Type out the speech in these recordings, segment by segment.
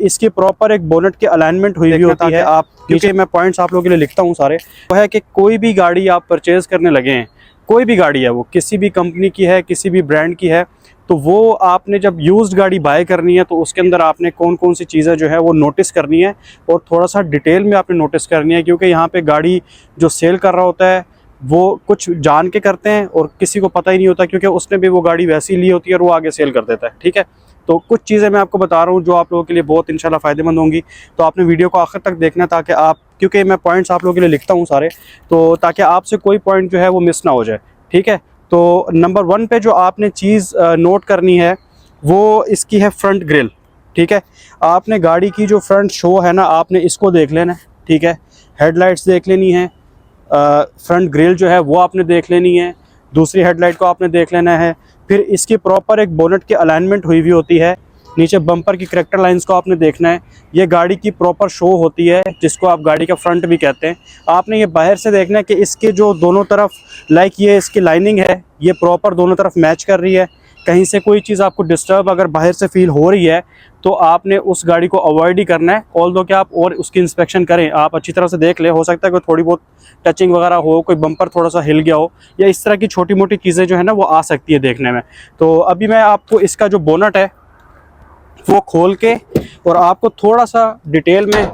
इसकी प्रॉपर एक बोनट की अलाइनमेंट हुई होती है। आप नीचे मैं पॉइंट्स आप लोगों के लिए लिखता हूँ सारे, वो है कि कोई भी गाड़ी आप परचेज़ करने लगे हैं, कोई भी गाड़ी है वो किसी भी कंपनी की है, किसी भी ब्रांड की है, तो वो आपने जब यूज्ड गाड़ी बाय करनी है तो उसके अंदर आपने कौन कौन सी चीज़ें जो है वो नोटिस करनी है और थोड़ा सा डिटेल में आपने नोटिस करनी है। क्योंकि यहाँ पे गाड़ी जो सेल कर रहा होता है वो कुछ जान के करते हैं और किसी को पता ही नहीं होता, क्योंकि उसने भी वो गाड़ी वैसी ली होती है और वो आगे सेल कर देता है। ठीक है, तो कुछ चीज़ें मैं आपको बता रहा हूँ जो आप लोगों के लिए बहुत इंशाल्लाह फ़ायदेमंद होंगी। तो आपने वीडियो को आखिर तक देखना ताकि आप, क्योंकि मैं पॉइंट्स आप लोगों के लिए लिखता हूँ सारे, तो ताकि आपसे कोई पॉइंट जो है वो मिस ना हो जाए। ठीक है, तो नंबर 1 पे जो आपने चीज़ नोट करनी है वो इसकी है फ्रंट ग्रिल। ठीक है, आपने गाड़ी की जो फ्रंट शो है ना, आपने इसको देख लेना है। ठीक है, हेडलाइट्स देख लेनी है, फ्रंट ग्रिल जो है वो आपने देख लेनी है, दूसरी हेडलाइट को आपने देख लेना है। फिर इसकी प्रॉपर एक बोनट की अलाइनमेंट हुई होती है, नीचे बम्पर की करेक्टर लाइंस को आपने देखना है। ये गाड़ी की प्रॉपर शो होती है जिसको आप गाड़ी का फ्रंट भी कहते हैं। आपने ये बाहर से देखना है कि इसके जो दोनों तरफ ये इसकी लाइनिंग है ये प्रॉपर दोनों तरफ मैच कर रही है। कहीं से कोई चीज़ आपको डिस्टर्ब अगर बाहर से फील हो रही है तो आपने उस गाड़ी को अवॉइड ही करना है। ऑल्दो कि आप और उसकी इंस्पेक्शन करें, आप अच्छी तरह से देख लें, हो सकता है कि थोड़ी बहुत टचिंग वगैरह हो, कोई बम्पर थोड़ा सा हिल गया हो, या इस तरह की छोटी मोटी चीज़ें जो है ना वो आ सकती है देखने में। तो अभी मैं आपको इसका जो बोनट है वो खोल के और आपको थोड़ा सा डिटेल में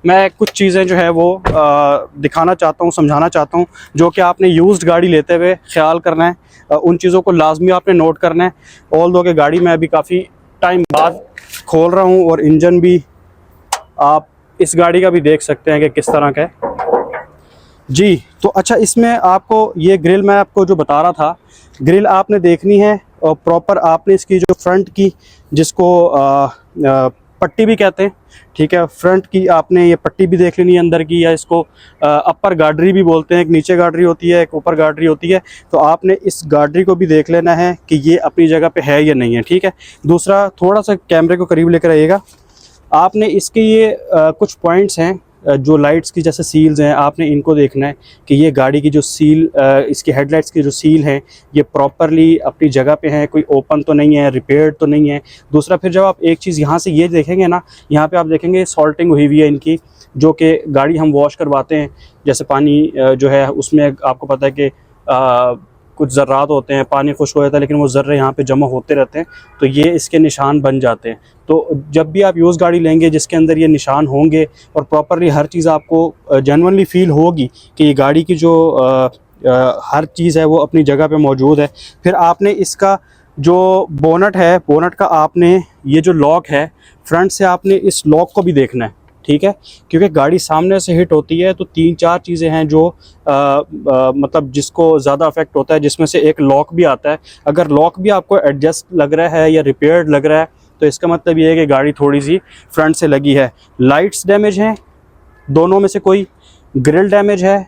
मैं कुछ चीज़ें जो है वो दिखाना चाहता हूँ, समझाना चाहता हूँ, जो कि आपने यूज्ड गाड़ी लेते हुए ख्याल करना है। उन चीज़ों को लाजमी आपने नोट करना है। ऑल्दो कि गाड़ी मैं अभी काफ़ी टाइम बाद खोल रहा हूँ और इंजन भी आप इस गाड़ी का भी देख सकते हैं कि किस तरह का है जी। तो अच्छा, इसमें आपको ये ग्रिल मैं आपको जो बता रहा था, ग्रिल आपने देखनी है और प्रॉपर आपने इसकी जो फ्रंट की, जिसको पट्टी भी कहते हैं, ठीक है, फ्रंट की आपने ये पट्टी भी देख लेनी है अंदर की, या इसको अपर गार्डरी भी बोलते हैं। एक नीचे गार्डरी होती है, एक ऊपर गार्डरी होती है। तो आपने इस गार्डरी को भी देख लेना है कि ये अपनी जगह पे है या नहीं है। ठीक है, दूसरा थोड़ा सा कैमरे को करीब लेकर आइएगा। आपने इसके ये कुछ पॉइंट्स हैं जो लाइट्स की जैसे सील्स हैं, आपने इनको देखना है कि ये गाड़ी की जो सील, इसकी हेडलाइट्स की जो सील हैं ये प्रॉपरली अपनी जगह पे हैं, कोई ओपन तो नहीं है, रिपेयर्ड तो नहीं है। दूसरा फिर जब आप एक चीज़ यहाँ से ये देखेंगे ना, यहाँ पे आप देखेंगे सॉल्टिंग हुई हुई है इनकी, जो कि गाड़ी हम वॉश करवाते हैं, जैसे पानी जो है उसमें आपको पता है कि कुछ ज़र्रात होते हैं, पानी खुश्क हो जाता है लेकिन वो ज़र्रे यहाँ पे जमा होते रहते हैं, तो ये इसके निशान बन जाते हैं। तो जब भी आप यूज़ गाड़ी लेंगे जिसके अंदर ये निशान होंगे और प्रॉपरली हर चीज़ आपको जेन्युइनली फ़ील होगी कि ये गाड़ी की जो हर चीज़ है वो अपनी जगह पे मौजूद है। फिर आपने इसका जो बोनट है, बोनट का आपने ये जो लॉक है फ्रंट से, आपने इस लॉक को भी देखना है। ठीक है, क्योंकि गाड़ी सामने से हिट होती है तो 3-4 चीज़ें हैं जो मतलब जिसको ज़्यादा अफेक्ट होता है, जिसमें से एक लॉक भी आता है। अगर लॉक भी आपको एडजस्ट लग रहा है या रिपेयर्ड लग रहा है तो इसका मतलब ये है कि गाड़ी थोड़ी सी फ्रंट से लगी है। लाइट्स डैमेज हैं दोनों में से कोई, ग्रिल डैमेज है,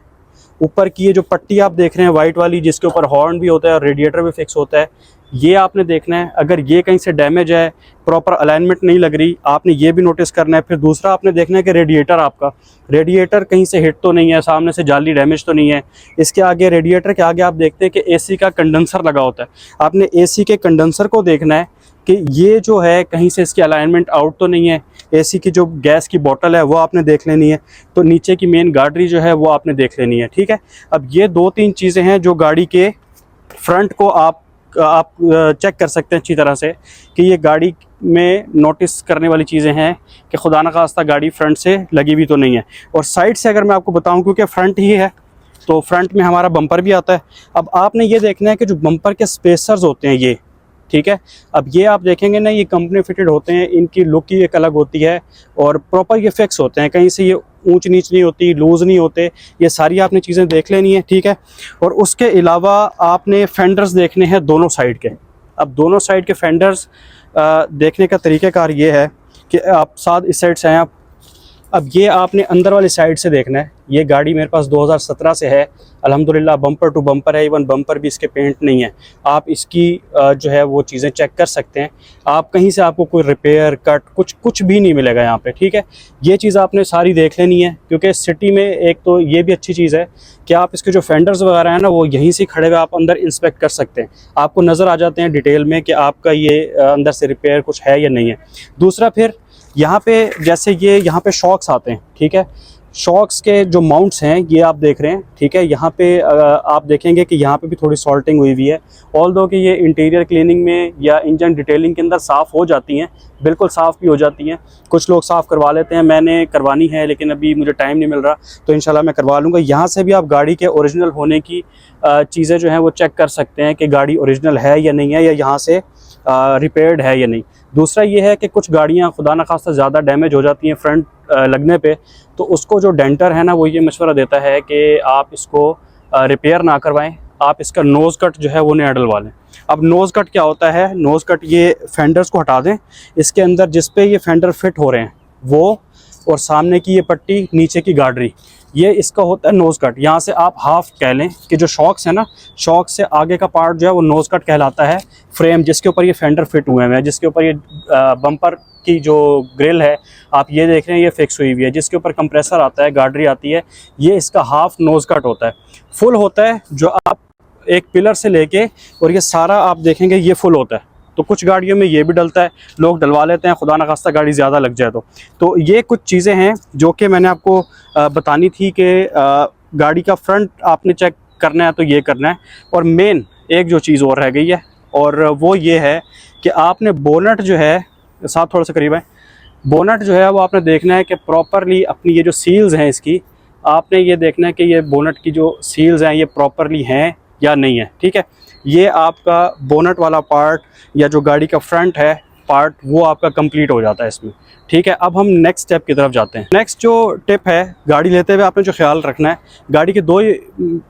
ऊपर की ये जो पट्टी आप देख रहे हैं वाइट वाली जिसके ऊपर हॉर्न भी होता है और रेडिएटर भी फिक्स होता है, ये आपने देखना है। अगर ये कहीं से डैमेज है, प्रॉपर अलाइनमेंट नहीं लग रही, आपने ये भी नोटिस करना है। फिर दूसरा आपने देखना है कि रेडिएटर, आपका रेडिएटर कहीं से हिट तो नहीं है, सामने से जाली डैमेज तो नहीं है। इसके आगे, रेडिएटर के आगे आप देखते हैं कि एसी का कंडेंसर लगा होता है। आपने एसी के कंडेंसर को देखना है कि ये जो है कहीं से इसकी अलाइनमेंट आउट तो नहीं है। एसी की जो गैस की बोतल है वो आपने देख लेनी है। तो नीचे की मेन गार्डरी जो है वो आपने देख लेनी है। ठीक है, अब ये 2-3 चीज़ें हैं जो गाड़ी के फ्रंट को आप चेक कर सकते हैं अच्छी तरह से कि ये गाड़ी में नोटिस करने वाली चीज़ें हैं कि खुदा न खास्ता गाड़ी फ्रंट से लगी हुई तो नहीं है। और साइड से अगर मैं आपको बताऊं, क्योंकि फ्रंट ही है तो फ्रंट में हमारा बम्पर भी आता है। अब आपने ये देखना है कि जो बम्पर के स्पेसर्स होते हैं ये, ठीक है, अब ये आप देखेंगे ना, ये कंपनी फिटेड होते हैं, इनकी लुक ही एक अलग होती है और प्रॉपर ये फिक्स होते हैं, कहीं से ये ऊंच नीच नहीं होती, लूज़ नहीं होते। ये सारी आपने चीज़ें देख लेनी है। ठीक है, और उसके अलावा आपने फेंडर्स देखने हैं दोनों साइड के। अब दोनों साइड के फेंडर्स देखने का तरीक़ाकार ये है कि आप साथ इस साइड से आएँ आप, अब ये आपने अंदर वाली साइड से देखना है। ये गाड़ी मेरे पास 2017 से है, अल्हम्दुलिल्लाह बम्पर टू बम्पर है, इवन बम्पर भी इसके पेंट नहीं है। आप इसकी जो है वो चीज़ें चेक कर सकते हैं। आप कहीं से आपको कोई रिपेयर कट कुछ भी नहीं मिलेगा यहाँ पे। ठीक है, ये चीज़ आपने सारी देख लेनी है, क्योंकि सिटी में एक तो ये भी अच्छी चीज़ है कि आप इसके जो फेंडर्स वगैरह हैं ना वो यहीं से खड़े हुए आप अंदर इंस्पेक्ट कर सकते हैं, आपको नज़र आ जाते हैं डिटेल में कि आपका ये अंदर से रिपेयर कुछ है या नहीं है। दूसरा फिर यहाँ पे जैसे ये यहाँ पे शॉक्स आते हैं, ठीक है, शॉक्स के जो माउंट्स हैं ये आप देख रहे हैं, ठीक है। यहाँ पे आप देखेंगे कि यहाँ पे भी थोड़ी सॉल्टिंग हुई हुई है, ऑल्दो कि ये इंटीरियर क्लीनिंग में या इंजन डिटेलिंग के अंदर साफ़ हो जाती हैं, बिल्कुल साफ़ भी हो जाती हैं। कुछ लोग साफ़ करवा लेते हैं, मैंने करवानी है लेकिन अभी मुझे टाइम नहीं मिल रहा, तो इंशाल्लाह मैं करवा लूँगा। यहाँ से भी आप गाड़ी के ओरिजिनल होने की चीज़ें जो हैं वो चेक कर सकते हैं कि गाड़ी ओरिजिनल है या नहीं है, या यहाँ से रिपेयर्ड है या नहीं। दूसरा ये है कि कुछ गाड़ियाँ खुदा न खास्ता ज़्यादा डैमेज हो जाती हैं फ्रंट लगने पे, तो उसको जो डेंटर है ना वो ये मशवरा देता है कि आप इसको रिपेयर ना करवाएं, आप इसका नोज़ कट जो है वो नया डलवा लें। अब नोज़ कट क्या होता है? नोज़ कट ये फेंडर्स को हटा दें, इसके अंदर जिस पे ये फेंडर फिट हो रहे हैं वो, और सामने की ये पट्टी, नीचे की गार्डरी, ये इसका होता है नोज़ कट। यहाँ से आप हाफ कह लें कि जो शॉक्स है ना, शॉक से आगे का पार्ट जो है वो नोज़ कट कहलाता है। फ्रेम जिसके ऊपर ये फेंडर फिट हुए हैं, जिसके ऊपर ये बम्पर की जो ग्रिल है आप ये देख रहे हैं ये फिक्स हुई हुई है, जिसके ऊपर कंप्रेसर आता है, गार्डरी आती है, ये इसका हाफ नोज़ कट होता है। फुल होता है जो आप एक पिलर से लेके और ये सारा आप देखेंगे ये फुल होता है। तो कुछ गाड़ियों में ये भी डलता है, लोग डलवा लेते हैं, खुदा न खास्ता गाड़ी ज़्यादा लग जाए तो ये कुछ चीज़ें हैं जो कि मैंने आपको बतानी थी कि गाड़ी का फ्रंट आपने चेक करना है तो ये करना है। और मेन एक जो चीज़ और रह गई है, और वो ये है कि आपने बोनट जो है, साथ थोड़ा सा करीब है, बोनट जो है वो आपने देखना है कि प्रॉपरली अपनी ये जो सील्स हैं इसकी, आपने ये देखना है कि ये बोनट की जो सील्स हैं ये प्रॉपरली हैं या नहीं है, ठीक है। ये आपका बोनट वाला पार्ट या जो गाड़ी का फ्रंट है पार्ट वो आपका कंप्लीट हो जाता है इसमें, ठीक है। अब हम नेक्स्ट स्टेप की तरफ जाते हैं। नेक्स्ट जो टिप है, गाड़ी लेते हुए आपने जो ख्याल रखना है, गाड़ी के दो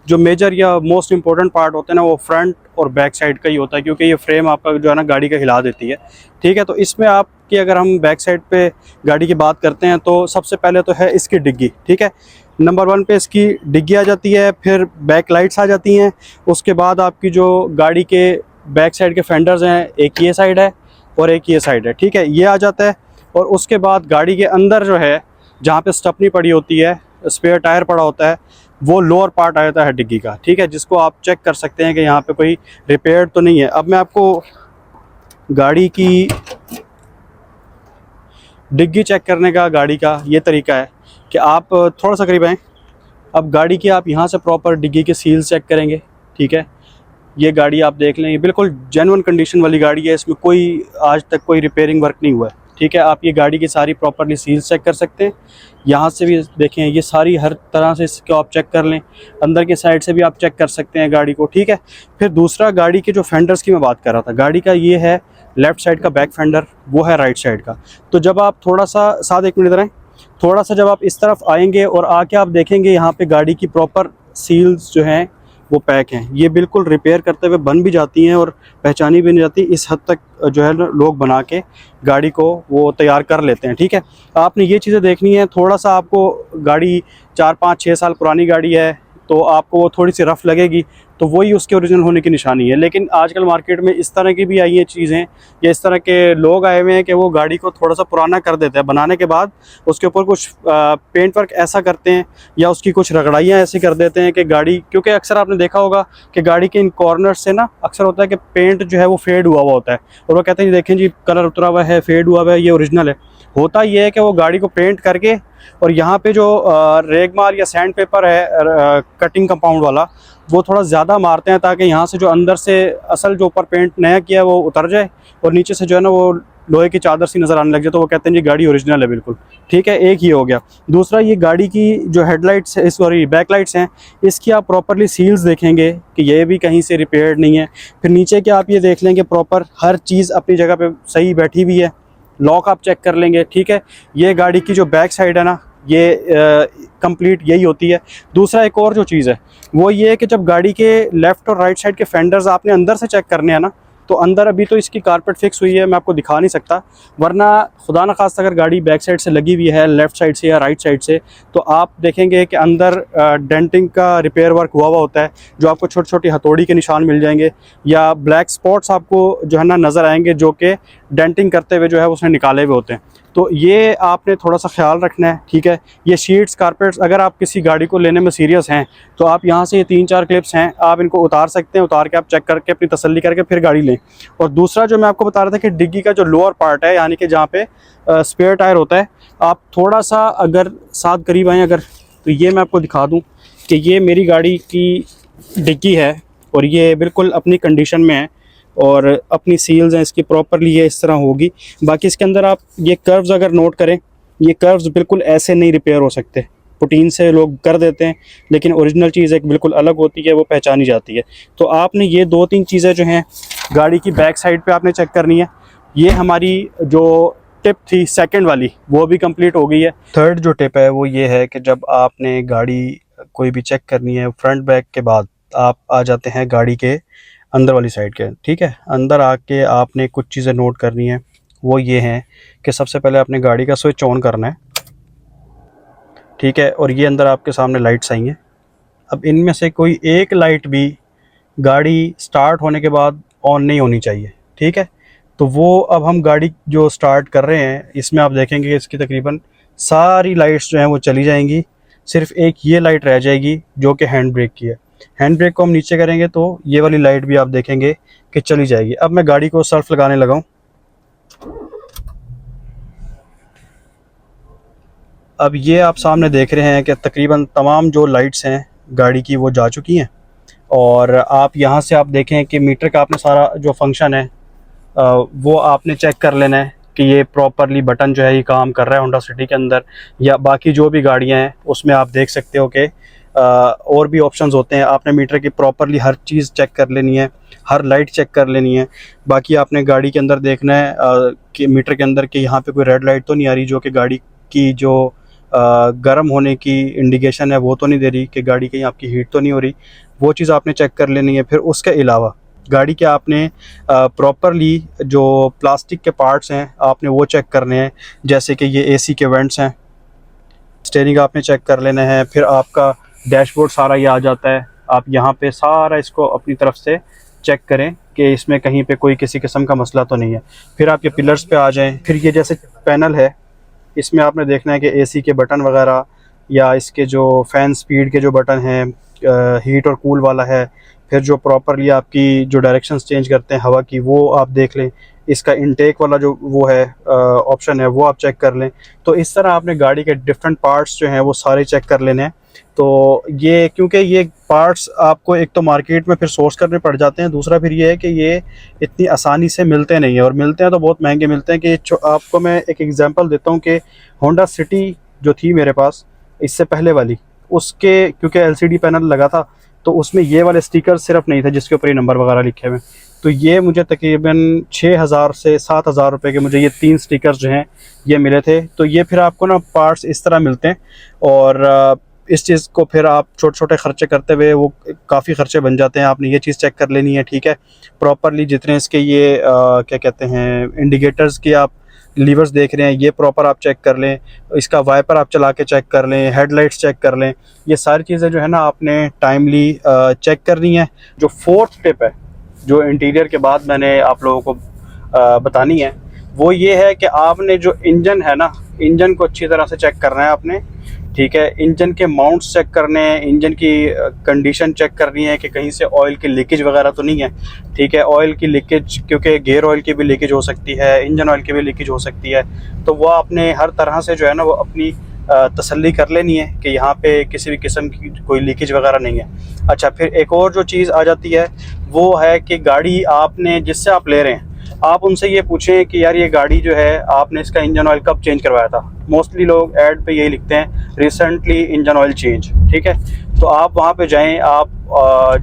जो मेजर या मोस्ट इंपॉर्टेंट पार्ट होते हैं ना वो फ्रंट और बैक साइड का ही होता है, क्योंकि ये फ्रेम आपका जो है ना गाड़ी का हिला देती है, ठीक है। तो इसमें आपकी अगर हम बैक साइड पे गाड़ी की बात करते हैं तो सबसे पहले तो है इसकी डिग्गी, ठीक है। नंबर 1 पे इसकी डिग्गी आ जाती है, फिर बैक लाइट्स आ जाती हैं, उसके बाद आपकी जो गाड़ी के बैक साइड के फेंडर्स हैं, एक ये साइड है और एक ये साइड है, ठीक है, ये आ जाता है। और उसके बाद गाड़ी के अंदर जो है जहाँ पे स्टपनी पड़ी होती है, स्पेयर टायर पड़ा होता है, वो लोअर पार्ट आ जाता है डिग्गी का, ठीक है, जिसको आप चेक कर सकते हैं कि यहाँ पे कोई रिपेयर तो नहीं है। अब मैं आपको गाड़ी की डिग्गी चेक करने का गाड़ी का ये तरीका है कि आप थोड़ा सा करीब आएँ। अब गाड़ी की आप यहाँ से प्रॉपर डिग्गी के सील चेक करेंगे, ठीक है। ये गाड़ी आप देख लें, ये बिल्कुल जेन्युइन कंडीशन वाली गाड़ी है, इसमें कोई आज तक कोई रिपेयरिंग वर्क नहीं हुआ है, ठीक है। आप ये गाड़ी की सारी प्रॉपरली सील्स चेक कर सकते हैं। यहाँ से भी देखें, ये सारी हर तरह से इसको आप चेक कर लें, अंदर के साइड से भी आप चेक कर सकते हैं गाड़ी को, ठीक है। फिर दूसरा, गाड़ी के जो फेंडर्स की मैं बात कर रहा था, गाड़ी का ये है लेफ़्ट साइड का बैक फेंडर, वो है राइट साइड का। तो जब आप थोड़ा सा साथ एक मिनट इधर आएं, थोड़ा सा जब आप इस तरफ आएंगे और आके आप देखेंगे यहाँ पे गाड़ी की प्रॉपर सील्स जो हैं वो पैक हैं, ये बिल्कुल रिपेयर करते हुए बन भी जाती हैं और पहचानी भी नहीं जाती, इस हद तक जो है ना लोग बना के गाड़ी को वो तैयार कर लेते हैं, ठीक है। आपने ये चीज़ें देखनी है। थोड़ा सा आपको गाड़ी 4, 5, 6 साल पुरानी गाड़ी है तो आपको वो थोड़ी सी रफ़ लगेगी, तो वही उसके ओरिजिनल होने की निशानी है। लेकिन आजकल मार्केट में इस तरह की भी आई हैं चीज़ें, या इस तरह के लोग आए हुए हैं कि वो गाड़ी को थोड़ा सा पुराना कर देते हैं, बनाने के बाद उसके ऊपर कुछ पेंट वर्क ऐसा करते हैं या उसकी कुछ रगड़ाइयाँ ऐसी कर देते हैं कि गाड़ी, क्योंकि अक्सर आपने देखा होगा कि गाड़ी के इन कॉर्नर से ना अक्सर होता है कि पेंट जो है वो फेड हुआ हुआ होता है, और वो कहते हैं देखें जी कलर उतरा हुआ है, फेड हुआ हुआ है, ये ओरिजिनल है। होता ये है कि वो गाड़ी को पेंट करके और यहाँ पे जो रेगमाल या सैंड पेपर है कटिंग कंपाउंड वाला, वो थोड़ा ज़्यादा मारते हैं ताकि यहाँ से जो अंदर से असल जो ऊपर पेंट नया किया है वो उतर जाए और नीचे से जो है ना वो लोहे की चादर सी नज़र आने लग जाए, तो वो कहते हैं जी गाड़ी ओरिजिनल है बिल्कुल, ठीक है। एक ही हो गया। दूसरा, ये गाड़ी की जो हेडलाइट्स, सॉरी बैक लाइट्स हैं, इसकी आप प्रॉपरली सील्स देखेंगे कि ये भी कहीं से रिपेयर्ड नहीं है। फिर नीचे के आप ये देख लेंगे प्रॉपर हर चीज़ अपनी जगह पे सही बैठी हुई है, लॉक आप चेक कर लेंगे, ठीक है। ये गाड़ी की जो बैक साइड है ना, ये कंप्लीट यही होती है। दूसरा, एक और जो चीज़ है वो ये है कि जब गाड़ी के लेफ़्ट और राइट साइड के फेंडर्स आपने अंदर से चेक करने हैं ना, तो अंदर अभी तो इसकी कारपेट फिक्स हुई है, मैं आपको दिखा नहीं सकता, वरना खुदा न खास्ता अगर गाड़ी बैक साइड से लगी हुई है, लेफ़्ट साइड से या राइट साइड से, तो आप देखेंगे कि अंदर डेंटिंग का रिपेयर वर्क हुआ हुआ होता है, जो आपको छोटी छोटी हथौड़ी के निशान मिल जाएंगे या ब्लैक स्पॉट्स आपको जो है ना नज़र आएंगे, जो कि डेंटिंग करते हुए जो है उसने निकाले हुए होते हैं। तो ये आपने थोड़ा सा ख्याल रखना है, ठीक है। ये शीट्स कारपेट्स, अगर आप किसी गाड़ी को लेने में सीरियस हैं तो आप यहाँ से ये 3-4 क्लिप्स हैं, आप इनको उतार सकते हैं, उतार के आप चेक करके अपनी तसल्ली करके फिर गाड़ी लें। और दूसरा जो मैं आपको बता रहा था कि डिग्गी का जो लोअर पार्ट है, यानी कि जहाँ पे स्पेयर टायर होता है, आप थोड़ा सा अगर साथ करीब आएँ अगर, तो ये मैं आपको दिखा दूँ कि ये मेरी गाड़ी की डिग्गी है और ये बिल्कुल अपनी कंडीशन में है और अपनी सील्स हैं इसकी प्रॉपरली, ये इस तरह होगी। बाकी इसके अंदर आप ये कर्व्स अगर नोट करें, ये कर्व्स बिल्कुल ऐसे नहीं रिपेयर हो सकते, पुटीन से लोग कर देते हैं, लेकिन ओरिजिनल चीज़ एक बिल्कुल अलग होती है, वो पहचानी जाती है। तो आपने ये 2-3 चीज़ें जो हैं गाड़ी की बैक साइड पे आपने चेक करनी है। ये हमारी जो टिप थी सेकंड वाली, वो भी कंप्लीट हो गई है। थर्ड जो टिप है वो ये है कि जब आपने गाड़ी कोई भी चेक करनी है फ्रंट बैक के बाद, आप आ जाते हैं गाड़ी के अंदर वाली साइड के, ठीक है। अंदर आके आपने कुछ चीज़ें नोट करनी है, वो ये हैं कि सबसे पहले आपने गाड़ी का स्विच ऑन करना है, ठीक है। और ये अंदर आपके सामने लाइट्स आई हैं। अब इनमें से कोई एक लाइट भी गाड़ी स्टार्ट होने के बाद ऑन नहीं होनी चाहिए, ठीक है। तो वो अब हम गाड़ी जो स्टार्ट कर रहे हैं इसमें आप देखेंगे कि इसकी तकरीबन सारी लाइट्स जो हैं वो चली जाएंगी, सिर्फ एक ये लाइट रह जाएगी जो कि हैंड ब्रेक की है। हैंड ब्रेक को हम नीचे करेंगे तो ये वाली लाइट भी आप देखेंगे कि चली जाएगी। अब मैं गाड़ी को सर्फ लगाने लगा हूँ। अब ये आप सामने देख रहे हैं कि तकरीबन तमाम जो लाइट्स हैं गाड़ी की वो जा चुकी हैं। और आप यहाँ से आप देखें कि मीटर का आपने सारा जो फंक्शन है वो आपने चेक कर लेना है कि ये प्रॉपरली बटन जो है ये काम कर रहा है होंडा सिटी के अंदर, या बाकी जो भी गाड़ियाँ हैं उसमें आप देख सकते हो कि और भी ऑप्शंस होते हैं। आपने मीटर की प्रॉपरली हर चीज़ चेक कर लेनी है, हर लाइट चेक कर लेनी है। बाकी आपने गाड़ी के अंदर देखना है कि मीटर के अंदर कि यहाँ पे कोई रेड लाइट तो नहीं आ रही जो कि गाड़ी की जो गर्म होने की इंडिकेशन है वो तो नहीं दे रही, कि गाड़ी कहीं आपकी हीट तो नहीं हो रही, वो चीज़ आपने चेक कर लेनी है। फिर उसके अलावा गाड़ी के आपने प्रॉपरली जो प्लास्टिक के पार्ट्स हैं आपने वो चेक करने हैं, जैसे कि ये एसी के वेंट्स हैं, स्टीयरिंग आपने चेक कर लेना है। फिर आपका डैशबोर्ड सारा ये आ जाता है, आप यहाँ पे सारा इसको अपनी तरफ से चेक करें कि इसमें कहीं पे कोई किसी किस्म का मसला तो नहीं है। फिर आप ये पिलर्स पे आ जाएं। फिर ये जैसे पैनल है इसमें आपने देखना है कि एसी के बटन वगैरह या इसके जो फ़ैन स्पीड के जो बटन हैं, हीट और कूल वाला है। फिर जो प्रॉपरली आपकी जो डायरेक्शंस चेंज करते हैं हवा की वो आप देख लें। इसका इनटेक वाला जो वो है ऑप्शन है वो आप चेक कर लें। तो इस तरह आपने गाड़ी के डिफरेंट पार्ट्स जो हैं वो सारे चेक कर लेने हैं। तो ये क्योंकि ये पार्ट्स आपको एक तो मार्केट में फिर सोर्स करने पड़ जाते हैं, दूसरा फिर ये है कि ये इतनी आसानी से मिलते नहीं हैं, और मिलते हैं तो बहुत महंगे मिलते हैं। कि आपको मैं एक एग्जांपल देता हूँ कि होंडा सिटी जो थी मेरे पास इससे पहले वाली, उसके क्योंकि एलसीडी पैनल लगा था तो उसमें ये वाले स्टिकर सिर्फ नहीं थे जिसके ऊपर ये नंबर वगैरह लिखे हुए। तो ये मुझे तकरीबन 6,000 से 7,000 रुपये के मुझे ये 3 स्टिकर्स जो हैं ये मिले थे। तो ये फिर आपको ना पार्ट्स इस तरह मिलते हैं, और इस चीज़ को फिर आप छोटे छोटे खर्चे करते हुए वो काफ़ी खर्चे बन जाते हैं। आपने ये चीज़ चेक कर लेनी है, ठीक है। प्रॉपरली जितने इसके ये क्या कहते हैं इंडिकेटर्स के आप लीवर्स देख रहे हैं ये प्रॉपर आप चेक कर लें, इसका वाइपर आप चला के चेक कर लें, हेडलाइट्स चेक कर लें। ये सारी चीज़ें जो है ना आपने टाइमली चेक करनी है। जो 4th टिप है जो इंटीरियर के बाद मैंने आप लोगों को बतानी है वो ये है कि आपने जो इंजन है ना, इंजन को अच्छी तरह से चेक करना है आपने, ठीक है। इंजन के माउंट्स चेक करने हैं, इंजन की कंडीशन चेक करनी है कि कहीं से ऑयल की लीकेज वगैरह तो नहीं है, ठीक है। ऑयल की लीकेज क्योंकि गियर ऑयल की भी लीकेज हो सकती है, इंजन ऑयल की भी लीकेज हो सकती है। तो वो आपने हर तरह से जो है ना वो अपनी तसल्ली कर लेनी है कि यहाँ पे किसी भी किस्म की कोई लीकेज वगैरह नहीं है। अच्छा, फिर एक और जो चीज़ आ जाती है वो है कि गाड़ी आपने जिससे आप ले रहे हैं आप उनसे ये पूछें कि यार ये गाड़ी जो है आपने इसका इंजन ऑयल कब चेंज करवाया था। मोस्टली लोग ऐड पे यही लिखते हैं रिसेंटली इंजन ऑयल चेंज, ठीक है। तो आप वहाँ पे जाएं, आप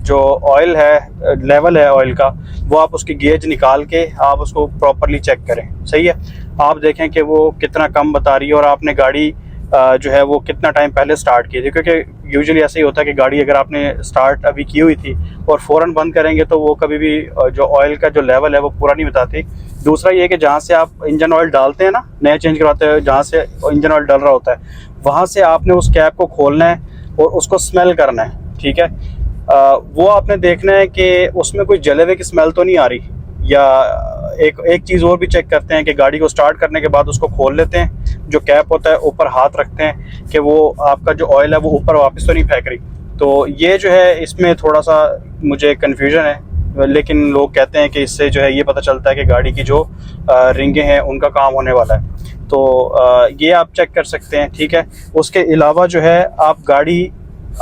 जो ऑयल है लेवल है ऑयल का वो आप उसकी गेज निकाल के आप उसको प्रॉपरली चेक करें, सही है। आप देखें कि वो कितना कम बता रही है और आपने गाड़ी जो है वो कितना टाइम पहले स्टार्ट की थी, क्योंकि यूजुअली ऐसा ही होता है कि गाड़ी अगर आपने स्टार्ट अभी की हुई थी और फ़ौरन बंद करेंगे तो वो कभी भी जो ऑयल का जो लेवल है वो पूरा नहीं बताती। दूसरा ये कि जहाँ से आप इंजन ऑयल डालते हैं ना, नया चेंज करवाते हैं, जहाँ से इंजन ऑयल डल रहा होता है वहाँ से आपने उस कैप को खोलना है और उसको स्मेल करना है, ठीक है। वो आपने देखना है कि उसमें कोई जले हुए की स्मेल तो नहीं आ रही, या एक चीज़ और भी चेक करते हैं कि गाड़ी को स्टार्ट करने के बाद उसको खोल लेते हैं, जो कैप होता है ऊपर हाथ रखते हैं कि वो आपका जो ऑयल है वो ऊपर वापस तो नहीं फेंक रही। तो ये जो है इसमें थोड़ा सा मुझे कन्फ्यूजन है, लेकिन लोग कहते हैं कि इससे जो है ये पता चलता है कि गाड़ी की जो रिंगें हैं उनका काम होने वाला है। तो ये आप चेक कर सकते हैं, ठीक है। उसके अलावा जो है आप गाड़ी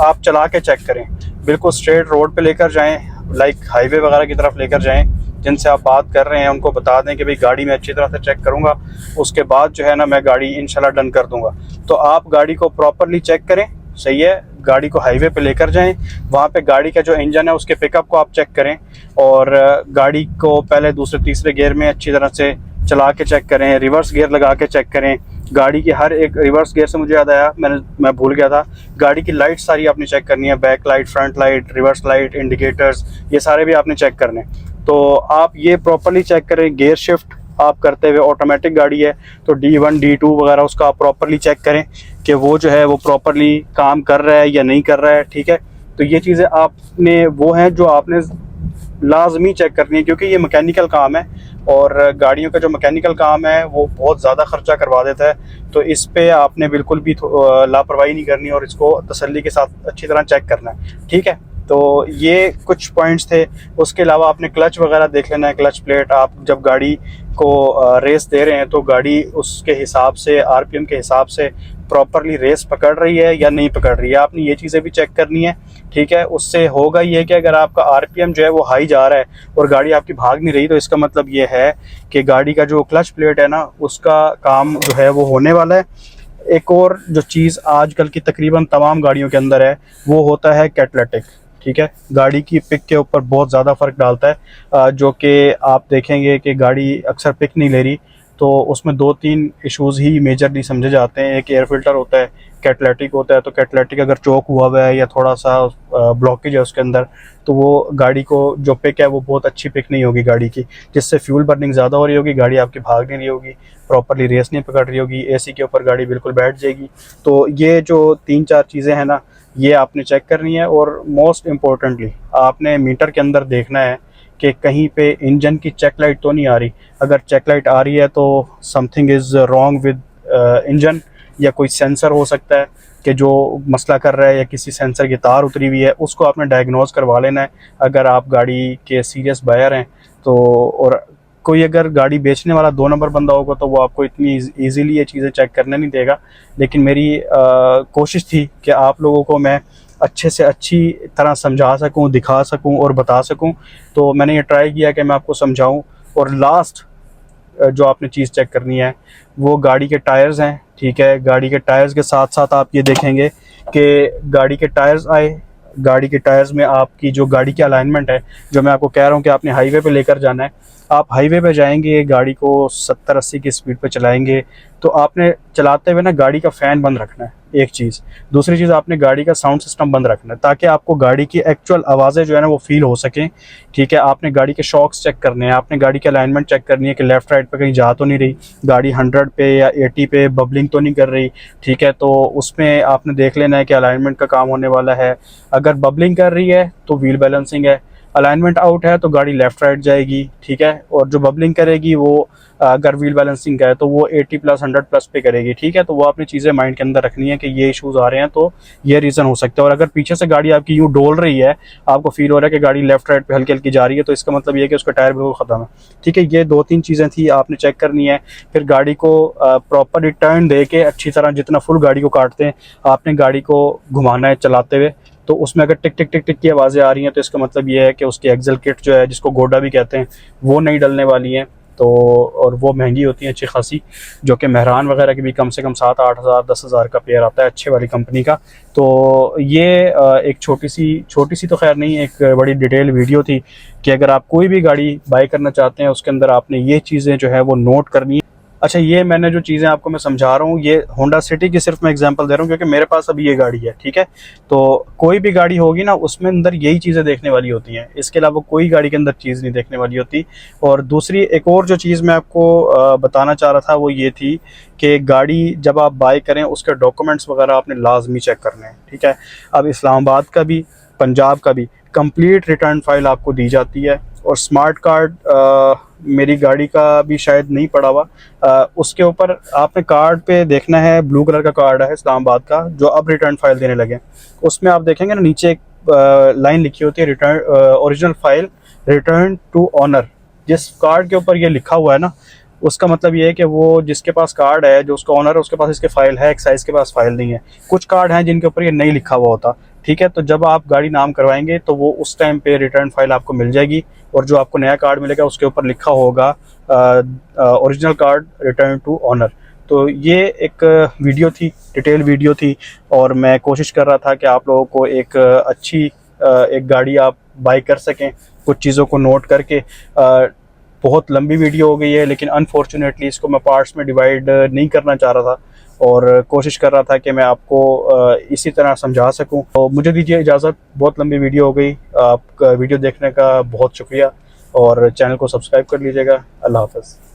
आप चला के चेक करें, बिल्कुल स्ट्रेट रोड पे लेकर जाएं, लाइक हाईवे वगैरह की तरफ लेकर जाएं। जिनसे आप बात कर रहे हैं उनको बता दें कि भाई गाड़ी मैं अच्छी तरह से चेक करूंगा, उसके बाद जो है ना मैं गाड़ी इंशाल्लाह डन कर दूंगा। तो आप गाड़ी को प्रॉपरली चेक करें, सही है। गाड़ी को हाईवे पे लेकर जाएं, वहाँ पे गाड़ी का जो इंजन है उसके पिकअप को आप चेक करें, और गाड़ी को पहले दूसरे तीसरे गियर में अच्छी तरह से चला के चेक करें, रिवर्स गियर लगा के चेक करें। गाड़ी की हर एक रिवर्स गियर से मुझे याद आया, मैं भूल गया था, गाड़ी की लाइट सारी आपने चेक करनी है, back light, front light, reverse light, indicators, ये सारे भी आपने चेक करने। तो आप ये प्रॉपरली चेक करें। गियर शिफ्ट आप करते हुए, ऑटोमेटिक गाड़ी है तो D1 D2 वगैरह उसका आप प्रॉपरली चेक करें कि वो जो है वो प्रॉपरली काम कर रहा है या नहीं कर रहा है, ठीक है। तो ये चीज़ें आपने वो हैं जो आपने लाजमी चेक करनी है, क्योंकि ये मैकेनिकल काम है और गाड़ियों का जो मैकेनिकल काम है वो बहुत ज़्यादा खर्चा करवा देता है। तो इस पे आपने बिल्कुल भी लापरवाही नहीं करनी और इसको तसल्ली के साथ अच्छी तरह चेक करना है, ठीक है। तो ये कुछ पॉइंट्स थे। उसके अलावा आपने क्लच वगैरह देख लेना है, क्लच प्लेट। आप जब गाड़ी को रेस दे रहे हैं तो गाड़ी उसके हिसाब से, RPM के हिसाब से प्रॉपरली रेस पकड़ रही है या नहीं पकड़ रही है, आपने ये चीज़ें भी चेक करनी है, ठीक है। उससे होगा ये कि अगर आपका RPM जो है वो हाई जा रहा है और गाड़ी आपकी भाग नहीं रही, तो इसका मतलब ये है कि गाड़ी का जो क्लच प्लेट है ना उसका काम जो है वो होने वाला है। एक और जो चीज़ आजकल की तकरीबन तमाम गाड़ियों के अंदर है वो होता है कैटलिटिक, ठीक है। गाड़ी की पिक के ऊपर बहुत ज़्यादा फ़र्क डालता है, जो कि आप देखेंगे कि गाड़ी अक्सर पिक नहीं ले रही, तो उसमें 2-3 इश्यूज़ ही मेजरली समझे जाते हैं। एक एयर फिल्टर होता है, कैटलिटिक होता है। तो कैटलिटिक अगर चोक हुआ है या थोड़ा सा ब्लॉकेज है उसके अंदर, तो वो गाड़ी को जो पिक है वो बहुत अच्छी पिक नहीं होगी गाड़ी की, जिससे फ्यूल बर्निंग ज़्यादा हो रही होगी, गाड़ी आपकी भाग नहीं रही होगी, प्रॉपरली रेस नहीं पकड़ रही होगी, AC के ऊपर गाड़ी बिल्कुल बैठ जाएगी। तो ये जो 3-4 चीज़ें हैं ना ये आपने चेक करनी है। और मोस्ट इम्पोर्टेंटली आपने मीटर के अंदर देखना है कि कहीं पे इंजन की चेक लाइट तो नहीं आ रही। अगर चेक लाइट आ रही है तो something is wrong with engine, या कोई सेंसर हो सकता है कि जो मसला कर रहा है, या किसी सेंसर की तार उतरी हुई है, उसको आपने डायग्नोज करवा लेना है अगर आप गाड़ी के सीरियस बायर हैं तो। और कोई अगर गाड़ी बेचने वाला 2 नंबर बंदा होगा तो वो आपको इतनी ईजीली ये चीज़ें चेक करने नहीं देगा। लेकिन मेरी कोशिश थी कि आप लोगों को मैं अच्छे से अच्छी तरह समझा सकूं, दिखा सकूं और बता सकूं। तो मैंने ये ट्राई किया कि मैं आपको समझाऊं। और लास्ट जो आपने चीज़ चेक करनी है वो गाड़ी के टायर्स हैं, ठीक है। गाड़ी के टायर्स के साथ साथ आप ये देखेंगे कि गाड़ी के टायर्स आए, गाड़ी के टायर्स में आपकी जो गाड़ी की अलाइनमेंट है, जो मैं आपको कह रहा हूँ कि आपने हाईवे पे लेकर जाना है, आप हाईवे पे जाएंगे, गाड़ी को 70-80 की स्पीड पे चलाएंगे, तो आपने चलाते हुए ना गाड़ी का फ़ैन बंद रखना है, एक चीज़। दूसरी चीज़, आपने गाड़ी का साउंड सिस्टम बंद रखना है ताकि आपको गाड़ी की एक्चुअल आवाज़ें जो है ना वो फील हो सकें, ठीक है। आपने गाड़ी के शॉक्स चेक करने हैं, आपने गाड़ी की अलाइनमेंट चेक करनी है कि लेफ़्ट राइट पे कहीं जा तो नहीं रही, गाड़ी 100 पे या 80 पे बबलिंग तो नहीं कर रही, ठीक है। तो उसमें आपने देख लेना है कि अलाइनमेंट का काम होने वाला है। अगर बबलिंग कर रही है तो व्हील बैलेंसिंग है, अलाइनमेंट आउट है तो गाड़ी लेफ़्ट राइट जाएगी, ठीक है। और जो बबलिंग करेगी वो अगर व्हील बैलेंसिंग का है तो वो 80+, 100+ पे करेगी, ठीक है। तो वो आपने चीज़ें माइंड के अंदर रखनी है कि ये इश्यूज़ आ रहे हैं तो ये रीज़न हो सकता है। और अगर पीछे से गाड़ी आपकी यूँ डोल रही है, आपको फील हो रहा है कि गाड़ी लेफ़्ट राइट पे हल्की हल्की जा रही है, तो इसका मतलब ये है कि उसका टायर बिल्कुल ख़त्म है, ठीक है। ये 2-3 चीज़ें थी आपने चेक करनी है। फिर गाड़ी को प्रॉपर टर्न दे के अच्छी तरह, जितना फुल गाड़ी को काटते हैं, आपने गाड़ी को घुमाना है चलाते हुए। तो उसमें अगर टिक टिक टिक टिक की आवाज़ें आ रही हैं तो इसका मतलब ये है कि उसकी एक्सल किट जो है, जिसको गोडा भी कहते हैं, वो नहीं डलने वाली हैं। तो और वो महंगी होती हैं अच्छी खासी, जो कि मेहरान वगैरह की भी कम से कम 7-8 हज़ार 10 हज़ार का पेयर आता है अच्छे वाली कंपनी का। तो ये एक छोटी सी तो खैर नहीं, एक बड़ी डिटेल वीडियो थी कि अगर आप कोई भी गाड़ी बाई करना चाहते हैं उसके अंदर आपने ये चीज़ें जो है वो नोट करनी है। अच्छा, ये मैंने जो चीज़ें आपको मैं समझा रहा हूँ, ये होंडा सिटी की सिर्फ मैं एग्जांपल दे रहा हूँ क्योंकि मेरे पास अभी ये गाड़ी है, ठीक है। तो कोई भी गाड़ी होगी ना उसमें अंदर यही चीज़ें देखने वाली होती हैं, इसके अलावा कोई गाड़ी के अंदर चीज़ नहीं देखने वाली होती। और दूसरी एक और जो चीज़ मैं आपको बताना चाह रहा था वो ये थी कि गाड़ी जब आप बाय करें उसके डॉक्यूमेंट्स वगैरह आपने लाजमी चेक करने हैं, ठीक है। अब इस्लामाबाद का भी, पंजाब का भी कंप्लीट रिटर्न फाइल आपको दी जाती है। और स्मार्ट कार्ड मेरी गाड़ी का भी शायद नहीं पड़ा हुआ, उसके ऊपर आपने कार्ड पे देखना है, ब्लू कलर का कार्ड है इस्लामाबाद का, जो अब रिटर्न फाइल देने लगे। उसमें आप देखेंगे ना, नीचे एक लाइन लिखी होती है, return original file return to owner. जिस कार्ड के ऊपर ये लिखा हुआ है ना, उसका मतलब ये है कि वो जिसके पास कार्ड है, जो उसका ऑनर है, उसके पास इसके फाइल है, एक्साइज के पास फाइल नहीं है। कुछ कार्ड हैं जिनके ऊपर ये नहीं लिखा हुआ होता, ठीक है। तो जब आप गाड़ी नाम करवाएंगे तो वो उस टाइम पे रिटर्न फाइल आपको मिल जाएगी, और जो आपको नया कार्ड मिलेगा उसके ऊपर लिखा होगा original card return to owner. तो ये एक वीडियो थी, डिटेल वीडियो थी, और मैं कोशिश कर रहा था कि आप लोगों को एक अच्छी एक गाड़ी आप बाई कर सकें, कुछ चीज़ों को नोट करके। बहुत लंबी वीडियो हो गई है, लेकिन अनफॉर्चुनेटली इसको मैं पार्ट्स में डिवाइड नहीं करना चाह रहा था, और कोशिश कर रहा था कि मैं आपको इसी तरह समझा सकूं। तो मुझे दीजिए इजाज़त, बहुत लंबी वीडियो हो गई। आपका वीडियो देखने का बहुत शुक्रिया, और चैनल को सब्सक्राइब कर लीजिएगा। अल्लाह हाफ़िज़।